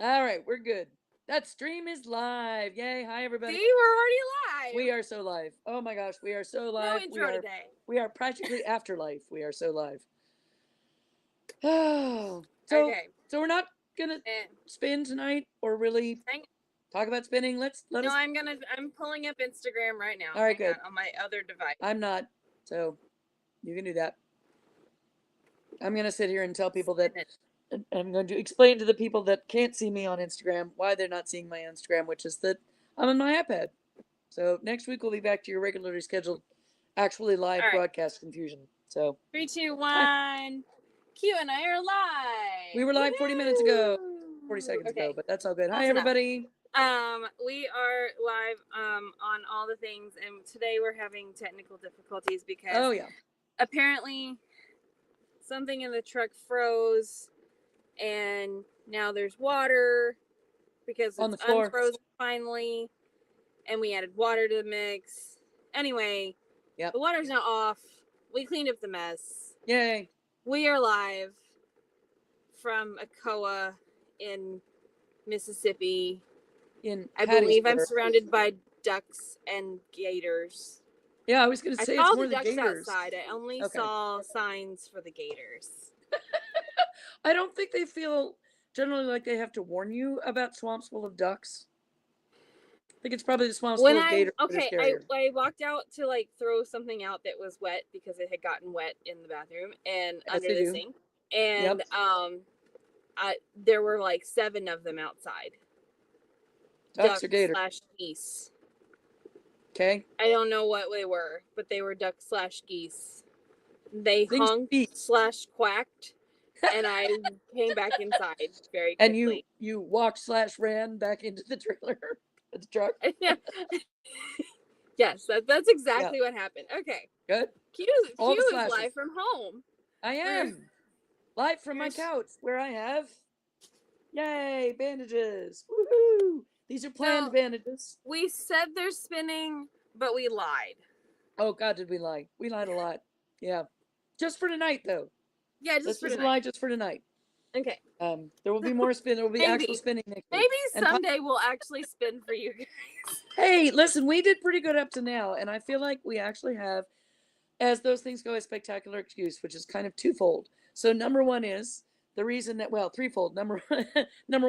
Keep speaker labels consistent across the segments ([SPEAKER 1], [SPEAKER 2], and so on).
[SPEAKER 1] All right, we're good. That stream is live. Yay. Hi, everybody.
[SPEAKER 2] See, we're already live.
[SPEAKER 1] We are so live. Oh my gosh, we are so
[SPEAKER 2] No
[SPEAKER 1] live.
[SPEAKER 2] intro today.
[SPEAKER 1] We are practically afterlife. We are so live. Oh,
[SPEAKER 2] Okay.
[SPEAKER 1] So we're not gonna spin tonight, or really talk about spinning. Let us.
[SPEAKER 2] I'm pulling up Instagram right now.
[SPEAKER 1] All right, good.
[SPEAKER 2] On my other device.
[SPEAKER 1] I'm not, so you can do that. I'm gonna sit here and tell people that. I'm going to explain to the people that can't see me on Instagram why they're not seeing my Instagram, which is that I'm on my iPad. So next week we'll be back to your regularly scheduled, actually live broadcast confusion. So
[SPEAKER 2] 3, 2, 1. Q and I are live.
[SPEAKER 1] We were live 40 minutes ago, 40 seconds ago, but that's all good. Hi, everybody.
[SPEAKER 2] We are live on all the things, and today we're having technical difficulties because apparently something in the truck froze, and now there's water because it's unfrozen finally, and we added water to the mix. Anyway, the water's now off. We cleaned up the mess.
[SPEAKER 1] Yay.
[SPEAKER 2] We are live from Akoa in Mississippi. I believe I'm surrounded by ducks and gators.
[SPEAKER 1] Yeah, I was going to say it's more the gators.
[SPEAKER 2] I saw the ducks outside. I only saw signs for the gators.
[SPEAKER 1] I don't think they feel generally like they have to warn you about swamps full of ducks. I think it's probably the swamps full of gators.
[SPEAKER 2] Okay, I walked out to like throw something out that was wet because it had gotten wet in the bathroom and under the sink. And there were like 7 of them outside.
[SPEAKER 1] Ducks or gators?
[SPEAKER 2] /geese.
[SPEAKER 1] Okay.
[SPEAKER 2] I don't know what they were, but they were ducks/geese. They honked / quacked, and I came back inside very quickly.
[SPEAKER 1] And you walked/ran back into the trailer, the truck.
[SPEAKER 2] Yes, that's exactly what happened. Okay.
[SPEAKER 1] Good.
[SPEAKER 2] Q is live from home.
[SPEAKER 1] I am live from my couch where I have, yay, bandages. Woohoo! These are planned bandages.
[SPEAKER 2] We said they're spinning, but we lied.
[SPEAKER 1] Oh God, did we lie? We lied a lot. Yeah. Just for tonight, though.
[SPEAKER 2] Yeah, just for tonight.
[SPEAKER 1] Lie just for tonight.
[SPEAKER 2] Okay.
[SPEAKER 1] There will be more spin. There will be actual spinning next week.
[SPEAKER 2] Maybe someday we'll actually spin for you guys.
[SPEAKER 1] Hey, listen, we did pretty good up to now, and I feel like we actually have, as those things go, a spectacular excuse, which is kind of twofold. So number one is the reason that, threefold. Number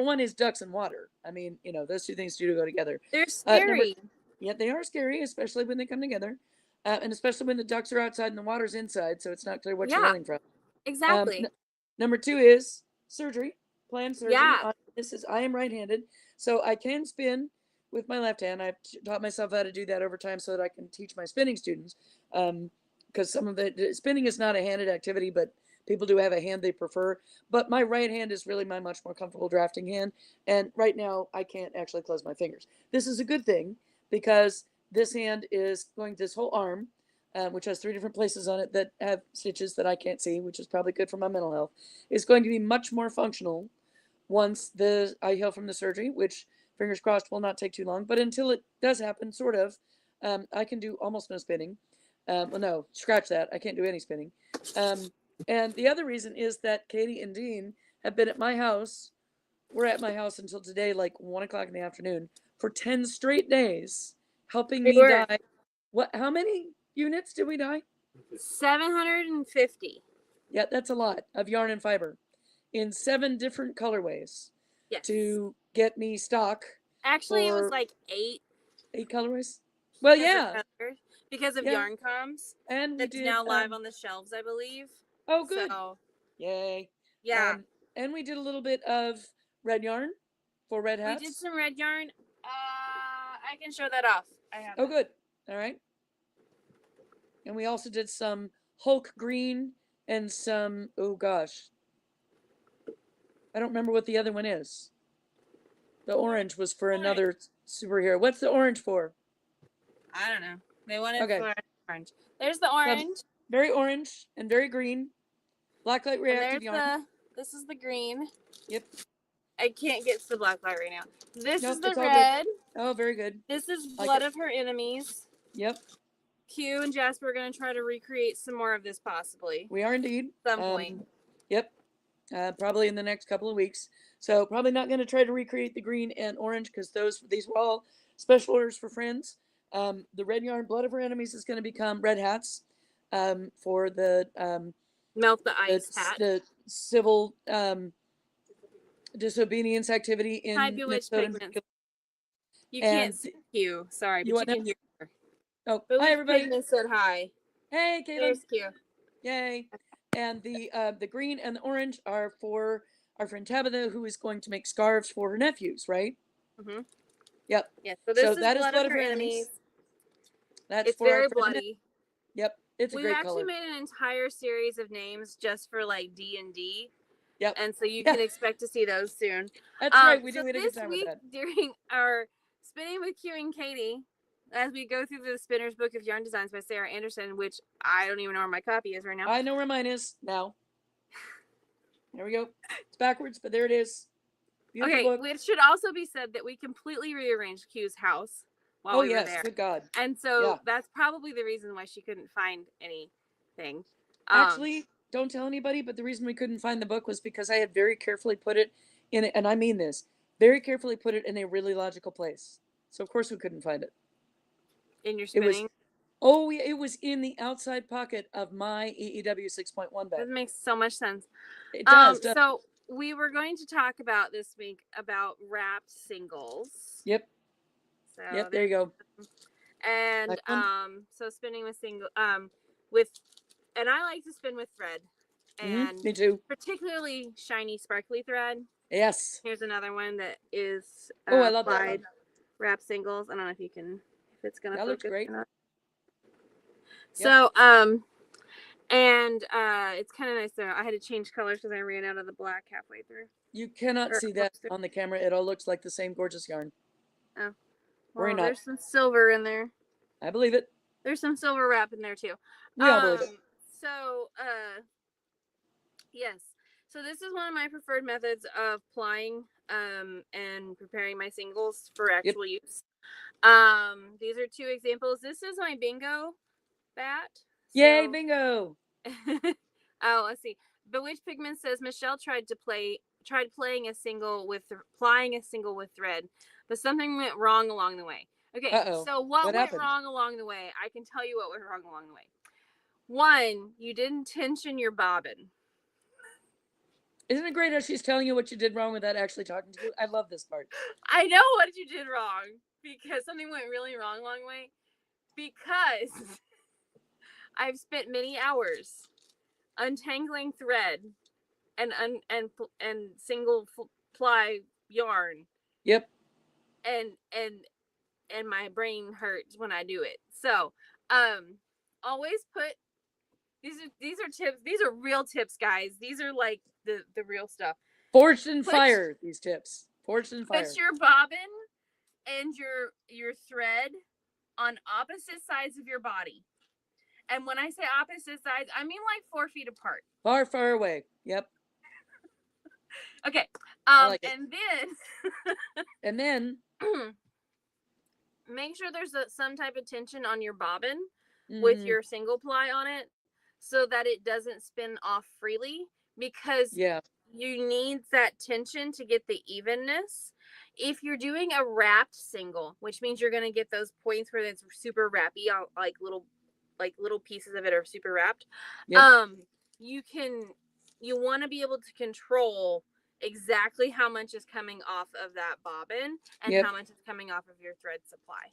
[SPEAKER 1] one is ducks and water. I mean, those two things do go together.
[SPEAKER 2] They're scary.
[SPEAKER 1] They are scary, especially when they come together. And especially when the ducks are outside and the water's inside, so it's not clear what you're running from.
[SPEAKER 2] Exactly.
[SPEAKER 1] Number 2 is surgery, planned surgery.
[SPEAKER 2] Yeah.
[SPEAKER 1] I am right-handed, so I can spin with my left hand. I've taught myself how to do that over time so that I can teach my spinning students. Because some of the spinning is not a handed activity, but people do have a hand they prefer. But my right hand is really my much more comfortable drafting hand. And right now, I can't actually close my fingers. This is a good thing because this hand is going, this whole arm, which has 3 different places on it that have stitches that I can't see, which is probably good for my mental health, is going to be much more functional once I heal from the surgery, which, fingers crossed, will not take too long. But until it does happen, sort of, I can do almost no spinning. No, scratch that. I can't do any spinning. And the other reason is that Katie and Dean have been at my house. We're at my house until today, like 1 o'clock in the afternoon, for 10 straight days, helping me dye. How many units did we dye?
[SPEAKER 2] 750.
[SPEAKER 1] Yeah, that's a lot of yarn and fiber in 7 different colorways.
[SPEAKER 2] Yes.
[SPEAKER 1] To get me stock.
[SPEAKER 2] Actually, it was like 8.
[SPEAKER 1] 8 colorways? Well, yeah.
[SPEAKER 2] Because of yarn coms.
[SPEAKER 1] And
[SPEAKER 2] that's now live on the shelves, I believe.
[SPEAKER 1] Oh, good. So, yay.
[SPEAKER 2] Yeah.
[SPEAKER 1] And we did a little bit of red yarn for red hats.
[SPEAKER 2] We did some red yarn. I can show that off. I have.
[SPEAKER 1] Oh, good. All right. And we also did some Hulk green and some, oh gosh, I don't remember what the other one is. The orange was for another superhero. What's the orange for?
[SPEAKER 2] I don't know. They wanted for orange. There's the orange.
[SPEAKER 1] Very orange and very green. Blacklight reactive yarn.
[SPEAKER 2] This is the green.
[SPEAKER 1] Yep.
[SPEAKER 2] I can't get to the black light right now. This is the red.
[SPEAKER 1] Oh, very good.
[SPEAKER 2] This is Blood of Her Enemies.
[SPEAKER 1] Yep.
[SPEAKER 2] Q and Jasper are going to try to recreate some more of this possibly.
[SPEAKER 1] We are indeed.
[SPEAKER 2] Some point.
[SPEAKER 1] Yep. Probably in the next couple of weeks. So probably not going to try to recreate the green and orange because these were all special orders for friends. The red yarn, Blood of Our Enemies, is going to become red hats for the
[SPEAKER 2] melt the ice hat.
[SPEAKER 1] The civil disobedience activity in Minnesota.
[SPEAKER 2] You can't see you. Sorry, but you can hear her.
[SPEAKER 1] Oh, hi everybody.
[SPEAKER 2] Pigment said hi.
[SPEAKER 1] Hey, Caitlin.
[SPEAKER 2] There's Q.
[SPEAKER 1] Yay. And the green and the orange are for our friend Tabitha, who is going to make scarves for her nephews, right?
[SPEAKER 2] Mm-hmm.
[SPEAKER 1] Yep.
[SPEAKER 2] Yeah, so this is Blood of Her Enemies.
[SPEAKER 1] That's
[SPEAKER 2] it's very bloody.
[SPEAKER 1] Yep. It's a great color.
[SPEAKER 2] We've actually made an entire series of names just for like D&D.
[SPEAKER 1] Yep.
[SPEAKER 2] And so you can expect to see those soon.
[SPEAKER 1] That's right. We do it every time with that.
[SPEAKER 2] During our Spinning with Q and Katy, as we go through the Spinner's Book of Yarn Designs by Sarah Anderson, which I don't even know where my copy is right now.
[SPEAKER 1] I know where mine is now. There we go. It's backwards, but there it is.
[SPEAKER 2] Beautiful book. It should also be said that we completely rearranged Q's house while we were there.
[SPEAKER 1] Good God.
[SPEAKER 2] And so that's probably the reason why she couldn't find anything.
[SPEAKER 1] Actually, don't tell anybody, but the reason we couldn't find the book was because I had very carefully put it in it, and I mean this, very carefully put it in a really logical place. So of course we couldn't find it.
[SPEAKER 2] In your spinning?
[SPEAKER 1] It was in the outside pocket of my EEW 6.1 bag.
[SPEAKER 2] That makes so much sense.
[SPEAKER 1] It does.
[SPEAKER 2] So we were going to talk about this week about wrapped singles.
[SPEAKER 1] Yep.
[SPEAKER 2] So
[SPEAKER 1] yep, there you go.
[SPEAKER 2] And so spinning with and I like to spin with thread. And
[SPEAKER 1] me too.
[SPEAKER 2] Particularly shiny, sparkly thread.
[SPEAKER 1] Yes.
[SPEAKER 2] Here's another one that is
[SPEAKER 1] I love that one.
[SPEAKER 2] Wrap singles. I don't know if it's gonna focus.
[SPEAKER 1] That looks great.
[SPEAKER 2] Yep. So and it's kind of nice though. I had to change colors because I ran out of the black halfway through.
[SPEAKER 1] You cannot see that on the camera. It all looks like the same gorgeous yarn.
[SPEAKER 2] Oh. Well, there's some silver in there.
[SPEAKER 1] I believe it.
[SPEAKER 2] There's some silver wrap in there too.
[SPEAKER 1] We all believe it.
[SPEAKER 2] So, yes. So this is one of my preferred methods of plying and preparing my singles for actual use. These are two examples. This is my bingo bat.
[SPEAKER 1] Yay, bingo!
[SPEAKER 2] Let's see. Bewitched Pigment says Michelle tried playing a single with thread, but something went wrong along the way. Okay, so what went wrong along the way? I can tell you what went wrong along the way. One, you didn't tension your bobbin.
[SPEAKER 1] Isn't it great how she's telling you what you did wrong without actually talking to you? I love this part.
[SPEAKER 2] I know what you did wrong because something went really wrong along the way. Because I've spent many hours untangling thread and single ply yarn.
[SPEAKER 1] Yep.
[SPEAKER 2] And my brain hurts when I do it. So, always put these are tips. These are real tips, guys. These are like the real stuff.
[SPEAKER 1] Forged in fire. These tips. Forged in fire.
[SPEAKER 2] Put your bobbin and your thread on opposite sides of your body. And when I say opposite sides, I mean like 4 feet apart.
[SPEAKER 1] Far away. Yep.
[SPEAKER 2] Okay.
[SPEAKER 1] Like
[SPEAKER 2] and
[SPEAKER 1] then
[SPEAKER 2] make sure there's some type of tension on your bobbin with your single ply on it so that it doesn't spin off freely, because you need that tension to get the evenness. If you're doing a wrapped single, which means you're going to get those points where it's super wrappy, like little pieces of it are super wrapped. You want to be able to control exactly how much is coming off of that bobbin and how much is coming off of your thread supply.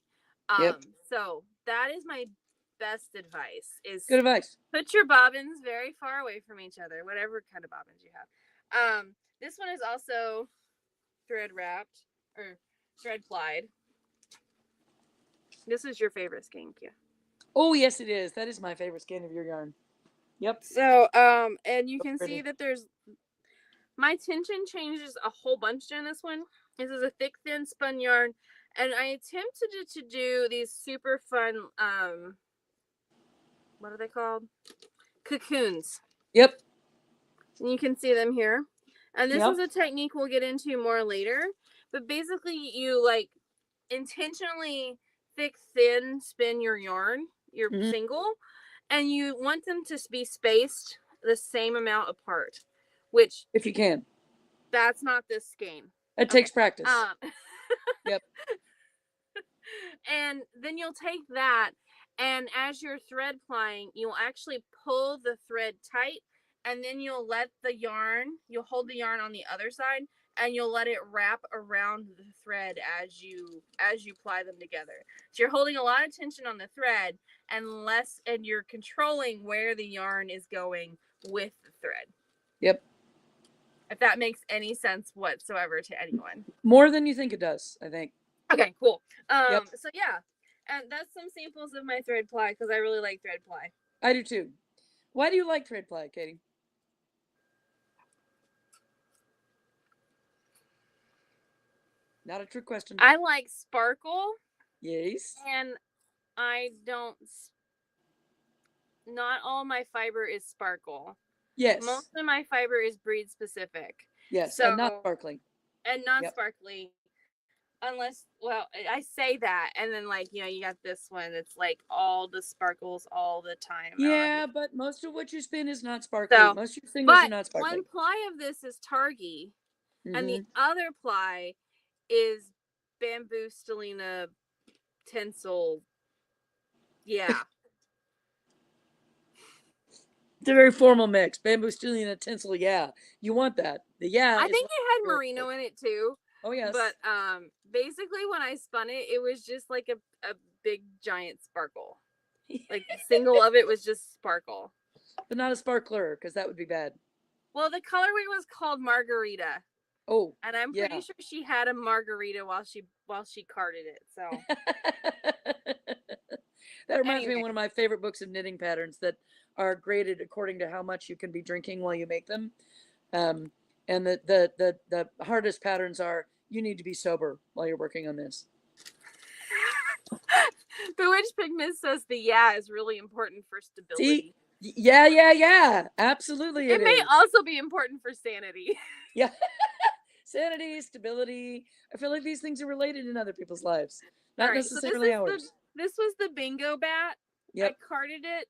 [SPEAKER 2] So that is my best advice. Is
[SPEAKER 1] good advice.
[SPEAKER 2] Put your bobbins very far away from each other, whatever kind of bobbins you have. This one is also thread wrapped or thread plied. This is your favorite skein, Q.
[SPEAKER 1] Oh yes, it is. That is my favorite skein of your yarn. Yep.
[SPEAKER 2] So and you can see that there's my tension changes a whole bunch in this one. This is a thick, thin spun yarn, and I attempted to do these super fun what are they called? Cocoons.
[SPEAKER 1] Yep.
[SPEAKER 2] And you can see them here. And this is a technique we'll get into more later. But basically, you like intentionally thick, thin spin your yarn, your single, and you want them to be spaced the same amount apart. Which,
[SPEAKER 1] if you can,
[SPEAKER 2] That's not this game.
[SPEAKER 1] It takes practice. Yep.
[SPEAKER 2] And then you'll take that, and as you're thread plying, you'll actually pull the thread tight, and then you'll hold the yarn on the other side, and you'll let it wrap around the thread as you ply them together. So you're holding a lot of tension on the thread and you're controlling where the yarn is going with the thread.
[SPEAKER 1] Yep.
[SPEAKER 2] If that makes any sense whatsoever to anyone.
[SPEAKER 1] More than you think it does, I think.
[SPEAKER 2] Okay, cool.
[SPEAKER 1] Yep.
[SPEAKER 2] So yeah, and that's some samples of my thread ply because I really like thread ply.
[SPEAKER 1] I do too. Why do you like thread ply, Katie? Not a trick question.
[SPEAKER 2] I like sparkle.
[SPEAKER 1] Yes.
[SPEAKER 2] And not all my fiber is sparkle.
[SPEAKER 1] Yes.
[SPEAKER 2] Most of my fiber is breed specific.
[SPEAKER 1] Yes, so, and not sparkly.
[SPEAKER 2] And not sparkly. Unless, well, I say that, and then you got this one that's like all the sparkles all the time.
[SPEAKER 1] Yeah, but most of what you spin is not sparkly. So, most of your singles are not sparkly.
[SPEAKER 2] One ply of this is Targhee, and the other ply is bamboo stellina tinsel. Yeah.
[SPEAKER 1] It's a very formal mix. Bamboo stellina tinsel, yeah. You want that. I
[SPEAKER 2] think it had merino in it too.
[SPEAKER 1] Oh, yes.
[SPEAKER 2] But basically when I spun it, it was just like a big giant sparkle. Like the single of it was just sparkle.
[SPEAKER 1] But not a sparkler, because that would be bad.
[SPEAKER 2] Well, the colorway was called Margarita.
[SPEAKER 1] Oh.
[SPEAKER 2] And I'm pretty sure she had a margarita while she carded it. So
[SPEAKER 1] that reminds me of one of my favorite books of knitting patterns that are graded according to how much you can be drinking while you make them. And the hardest patterns are you need to be sober while you're working on this.
[SPEAKER 2] Bewitched Pigment says the is really important for stability.
[SPEAKER 1] See? Yeah. Absolutely.
[SPEAKER 2] It may also be important for sanity.
[SPEAKER 1] Yeah. Sanity, stability. I feel like these things are related in other people's lives, not necessarily ours.
[SPEAKER 2] This was the bingo bat.
[SPEAKER 1] Yep.
[SPEAKER 2] I carded it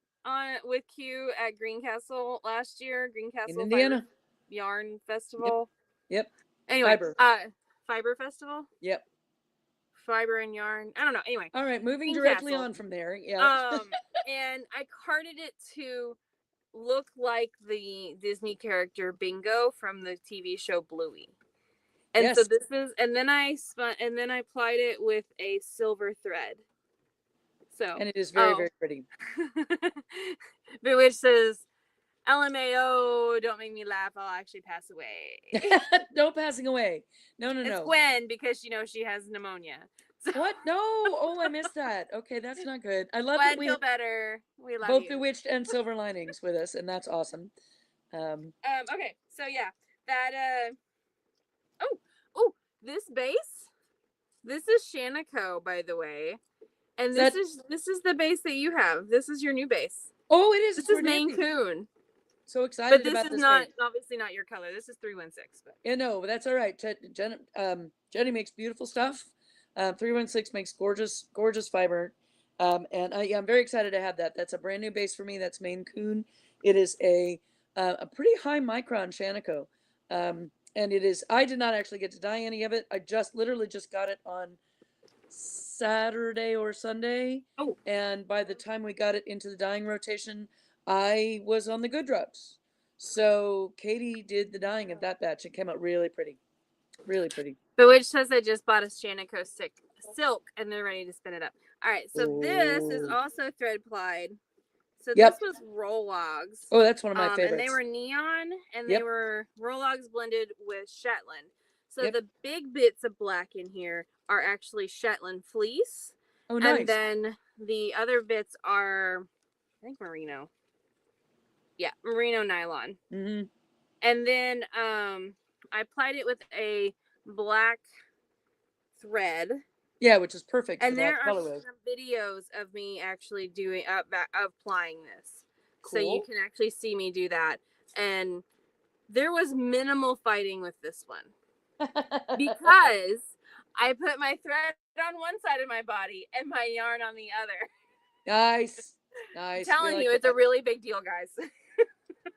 [SPEAKER 2] with Q at Greencastle last year. Greencastle
[SPEAKER 1] in Indiana.
[SPEAKER 2] Yarn Festival.
[SPEAKER 1] Yep.
[SPEAKER 2] Anyway, Fiber Festival.
[SPEAKER 1] Yep.
[SPEAKER 2] Fiber and yarn. I don't know. Anyway.
[SPEAKER 1] All right, moving directly on from there. Yeah.
[SPEAKER 2] And I carded it to look like the Disney character Bingo from the TV show Bluey. And so this is, and then I plied it with a silver thread. So.
[SPEAKER 1] And it is very, very pretty.
[SPEAKER 2] Which says, LMAO, don't make me laugh. I'll actually pass away.
[SPEAKER 1] No passing away. No.
[SPEAKER 2] It's Gwen because she has pneumonia. So.
[SPEAKER 1] What? No. Oh, I missed that. Okay, that's not good. I love
[SPEAKER 2] that we feel better. We love
[SPEAKER 1] both
[SPEAKER 2] you.
[SPEAKER 1] Bewitched and Silver Linings with us, and that's awesome.
[SPEAKER 2] Okay, so yeah, that this base. This is Shanico, by the way, and this is the base that you have. This is your new base.
[SPEAKER 1] Oh, it is.
[SPEAKER 2] This is Maine Coon.
[SPEAKER 1] So excited
[SPEAKER 2] about this. But this is not obviously not your color. This is 316. But
[SPEAKER 1] yeah, no, but that's all right. Jenny makes beautiful stuff. 316 makes gorgeous fiber, and I'm very excited to have that. That's a brand new base for me. That's Maine Coon. It is a pretty high micron Shanico. And it is, I did not actually get to dye any of it. I literally just got it on Saturday or Sunday.
[SPEAKER 2] Oh.
[SPEAKER 1] And by the time we got it into the dyeing rotation, I was on the good drugs. So Katie did the dyeing of that batch. It came out really pretty. Really pretty.
[SPEAKER 2] Bewitched says I just bought a Shanico silk and they're ready to spin it up. All right. So this is also thread plied. So this was Rologs.
[SPEAKER 1] Oh, that's one of my favorites.
[SPEAKER 2] And they were neon, and they were Rologs blended with Shetland. So the big bits of black in here are actually Shetland fleece.
[SPEAKER 1] Oh, nice.
[SPEAKER 2] And then the other bits are, I think, merino. Yeah, merino nylon.
[SPEAKER 1] Mm-hmm.
[SPEAKER 2] And then I plied it with a black thread.
[SPEAKER 1] Yeah, which is perfect.
[SPEAKER 2] And there are some videos of me actually doing of plying this, so you can actually see me do that. And there was minimal fighting with this one because I put my thread on one side of my body and my yarn on the other.
[SPEAKER 1] Nice.
[SPEAKER 2] I'm telling you, it's a really big deal, guys.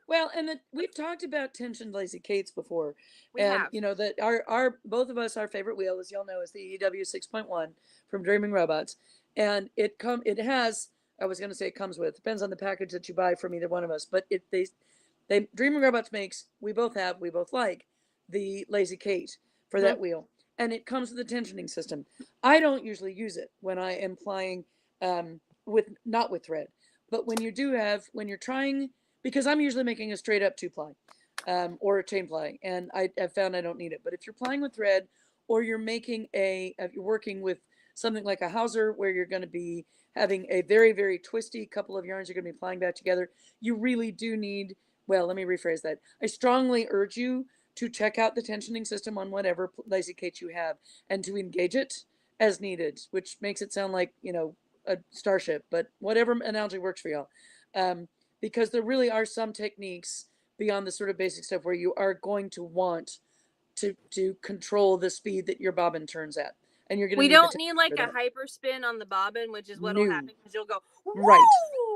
[SPEAKER 1] Well, and we've talked about tensioned lazy Kates before,
[SPEAKER 2] We
[SPEAKER 1] and
[SPEAKER 2] have.
[SPEAKER 1] you know that our both of us, our favorite wheel, as y'all know, is the EW 6.1 from Dreaming Robots, and it has, I was going to say it comes with, depends on the package that you buy from either one of us, but they Dreaming Robots makes, we both like the lazy Kate for
[SPEAKER 2] Mm-hmm.
[SPEAKER 1] that wheel, and it comes with a tensioning system. I don't usually use it when I am plying with not with thread, but when you're trying, because I'm usually making a straight up 2-ply or a chain ply, and I've found I don't need it. But if you're plying with thread, or if you're working with something like a hauser where you're going to be having a very, very twisty couple of yarns you're going to be plying back together, you really do need, well, let me rephrase that. I strongly urge you to check out the tensioning system on whatever lazy Kate you have and to engage it as needed, which makes it sound like, a starship, but whatever analogy works for y'all. Because there really are some techniques beyond the sort of basic stuff where you are going to want to control the speed that your bobbin turns at, and you're going to
[SPEAKER 2] We
[SPEAKER 1] need the
[SPEAKER 2] don't
[SPEAKER 1] tension
[SPEAKER 2] need like
[SPEAKER 1] for
[SPEAKER 2] a
[SPEAKER 1] that.
[SPEAKER 2] hyper spin on the bobbin, which is what'll
[SPEAKER 1] New,
[SPEAKER 2] happen because you'll go
[SPEAKER 1] right,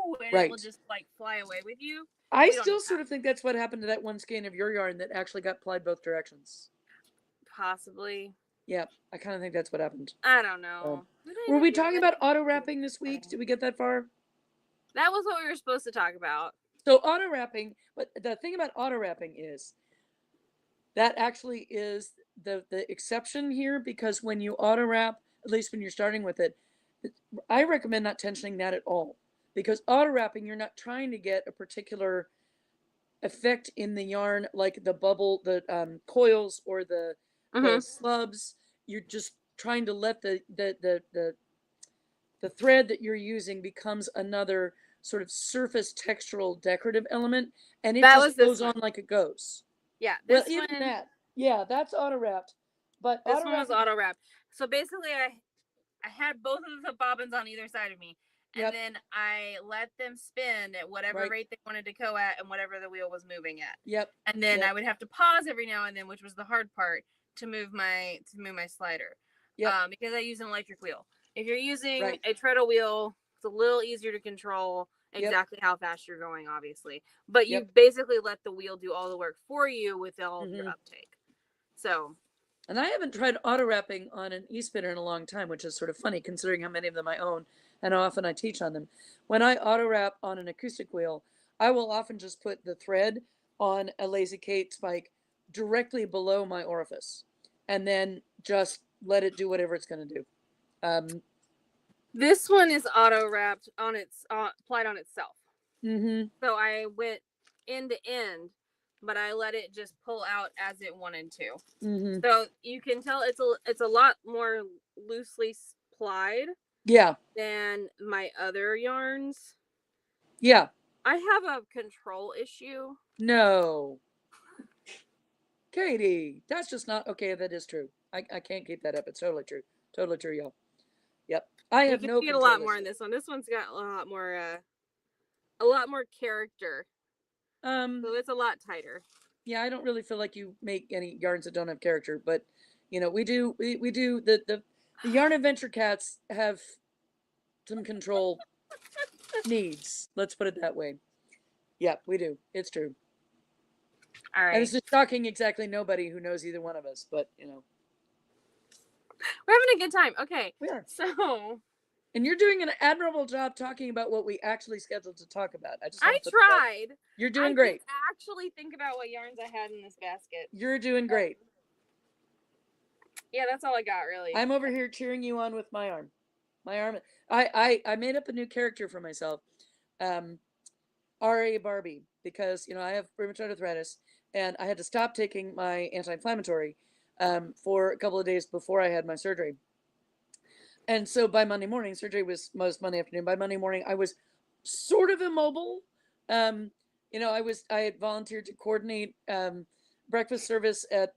[SPEAKER 2] woo, and it will
[SPEAKER 1] right.
[SPEAKER 2] just like fly away with you.
[SPEAKER 1] I
[SPEAKER 2] We don't
[SPEAKER 1] still
[SPEAKER 2] need
[SPEAKER 1] sort
[SPEAKER 2] that.
[SPEAKER 1] of think that's what happened to that one skein of your yarn that actually got plied both directions.
[SPEAKER 2] Possibly.
[SPEAKER 1] Yeah, I kind of think that's what happened.
[SPEAKER 2] I don't know. Did I
[SPEAKER 1] Were
[SPEAKER 2] end up
[SPEAKER 1] we
[SPEAKER 2] doing
[SPEAKER 1] talking
[SPEAKER 2] that?
[SPEAKER 1] about auto wrapping this week? Did we get that far?
[SPEAKER 2] That was what we were supposed to talk about.
[SPEAKER 1] So auto wrapping, but the thing about auto wrapping is that actually is the exception here, because when you auto wrap, at least when you're starting with it, I recommend not tensioning that at all, because auto wrapping, you're not trying to get a particular effect in the yarn like the bubble, the coils, or the
[SPEAKER 2] Mm-hmm.
[SPEAKER 1] slubs. You're just trying to let the thread that you're using becomes another sort of surface textural decorative element, and it
[SPEAKER 2] That was
[SPEAKER 1] just
[SPEAKER 2] this
[SPEAKER 1] goes
[SPEAKER 2] one.
[SPEAKER 1] on like it goes.
[SPEAKER 2] Yeah,
[SPEAKER 1] Well,
[SPEAKER 2] this
[SPEAKER 1] even
[SPEAKER 2] one.
[SPEAKER 1] that, yeah, that's auto wrapped, but
[SPEAKER 2] This
[SPEAKER 1] auto
[SPEAKER 2] one was
[SPEAKER 1] wrapping,
[SPEAKER 2] auto wrapped. So basically, I had both of the bobbins on either side of me, and
[SPEAKER 1] yep,
[SPEAKER 2] then I let them spin at whatever
[SPEAKER 1] right,
[SPEAKER 2] rate they wanted to go at and whatever the wheel was moving at.
[SPEAKER 1] yep,
[SPEAKER 2] And then
[SPEAKER 1] yep,
[SPEAKER 2] I would have to pause every now and then, which was the hard part, to move my slider,
[SPEAKER 1] yep,
[SPEAKER 2] because I use an electric wheel. If you're using
[SPEAKER 1] right,
[SPEAKER 2] a treadle wheel, it's a little easier to control
[SPEAKER 1] yep,
[SPEAKER 2] exactly how fast you're going, obviously. But you
[SPEAKER 1] yep.
[SPEAKER 2] basically let the wheel do all the work for you with all of your
[SPEAKER 1] Mm-hmm.
[SPEAKER 2] uptake. So,
[SPEAKER 1] And I haven't tried auto wrapping on an e-spinner in a long time, which is sort of funny considering how many of them I own and how often I teach on them. When I auto wrap on an acoustic wheel, I will often just put the thread on a lazy Kate spike directly below my orifice, and then just let it do whatever it's going to do.
[SPEAKER 2] this one is auto wrapped on its applied on itself.
[SPEAKER 1] Mm-hmm.
[SPEAKER 2] So I went end to end, but I let it just pull out as it wanted to.
[SPEAKER 1] Mm-hmm.
[SPEAKER 2] So you can tell it's a lot more loosely plied.
[SPEAKER 1] Yeah.
[SPEAKER 2] Than my other yarns.
[SPEAKER 1] Yeah.
[SPEAKER 2] I have a control issue.
[SPEAKER 1] No. Katie, that's just not okay. That is true. I can't keep that up. It's totally true. Totally true, y'all. Yep. I
[SPEAKER 2] You
[SPEAKER 1] have
[SPEAKER 2] can
[SPEAKER 1] no
[SPEAKER 2] see it a lot
[SPEAKER 1] control
[SPEAKER 2] more
[SPEAKER 1] issue.
[SPEAKER 2] in this one. This one's got a lot more character. So it's a lot tighter.
[SPEAKER 1] Yeah, I don't really feel like you make any yarns that don't have character, but we do the yarn adventure cats have some control needs. Let's put it that way. Yep, we do. It's true.
[SPEAKER 2] All
[SPEAKER 1] And
[SPEAKER 2] right.
[SPEAKER 1] this is shocking exactly nobody who knows either one of us, but
[SPEAKER 2] We're having a good time. Okay.
[SPEAKER 1] we are.
[SPEAKER 2] So
[SPEAKER 1] And you're doing an admirable job talking about what we actually scheduled to talk about. I just
[SPEAKER 2] I
[SPEAKER 1] want to put that.
[SPEAKER 2] tried.
[SPEAKER 1] You're doing
[SPEAKER 2] I
[SPEAKER 1] great.
[SPEAKER 2] did actually think about what yarns I had in this basket.
[SPEAKER 1] You're doing great.
[SPEAKER 2] Yeah, that's all I got really.
[SPEAKER 1] I'm over here cheering you on with my arm. My arm. I made up a new character for myself. RA Barbie, because I have rheumatoid arthritis and I had to stop taking my anti-inflammatory for a couple of days before I had my surgery. And so by Monday morning, surgery was Monday afternoon. By Monday morning, I was sort of immobile. I had volunteered to coordinate breakfast service at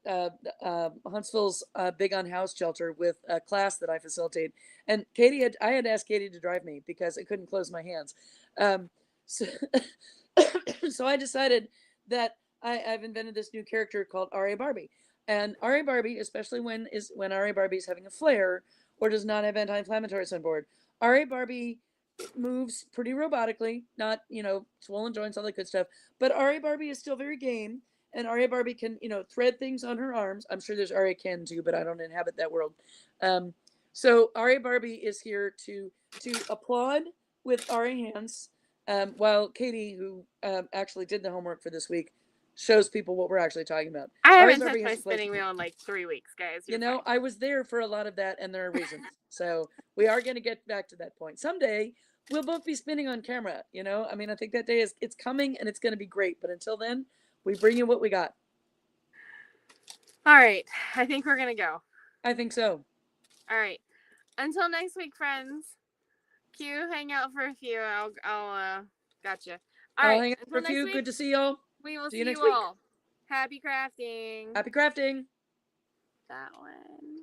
[SPEAKER 1] Huntsville's Big on House shelter with a class that I facilitate. And I had asked Katie to drive me because I couldn't close my hands. So, so I decided that I've invented this new character called R.A. Barbie. And R.A. Barbie, especially when R.A. Barbie is having a flare or does not have anti-inflammatories on board, R.A. Barbie moves pretty robotically, not, swollen joints, all that good stuff. But RA Barbie is still very game. And RA Barbie can, thread things on her arms. I'm sure there's RA can too, but I don't inhabit that world. So RA Barbie is here to applaud with RA hands, while Katie, who actually did the homework for this week, shows people what we're actually talking about.
[SPEAKER 2] I haven't touched my spinning wheel in like 3 weeks, guys. Fine.
[SPEAKER 1] I was there for a lot of that, and there are reasons. So we are going to get back to that point. Someday, we'll both be spinning on camera, I mean, I think that day it's coming, and it's going to be great. But until then, we bring you what we got.
[SPEAKER 2] All right. I think we're going to go.
[SPEAKER 1] I think so.
[SPEAKER 2] All right. Until next week, friends. Q, hang out for a few. I'll gotcha.
[SPEAKER 1] All right. Hang out for a few. Good to see y'all.
[SPEAKER 2] We will see you next week. All. Happy crafting.
[SPEAKER 1] Happy crafting.
[SPEAKER 2] That one.